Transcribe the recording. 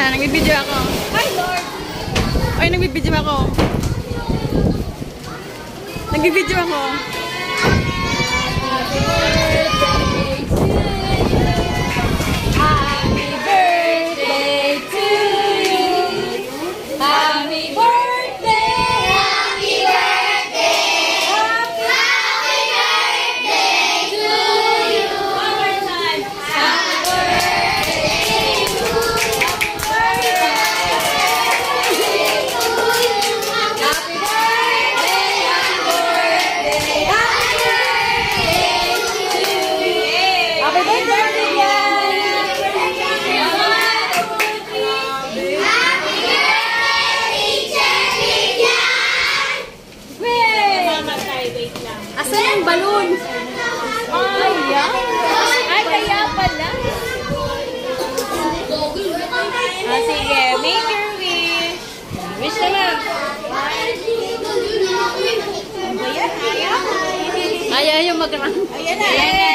Ayan, nagbibideo ako. Hi, Lord! Ay, nagbibideo ako. Nagbibideo ako. Happy birthday to you. Happy birthday. Happy birthday. Happy birthday to you. One more time. Happy birthday to you. Happy birthday to you. Happy birthday. Happy birthday. Happy birthday to you. Happy birthday. Asan yung balloon? Ay, yan. Ay, kaya pala. Sige, make your wish. Wish naman. Ayaw yung mag-run. Ayan na.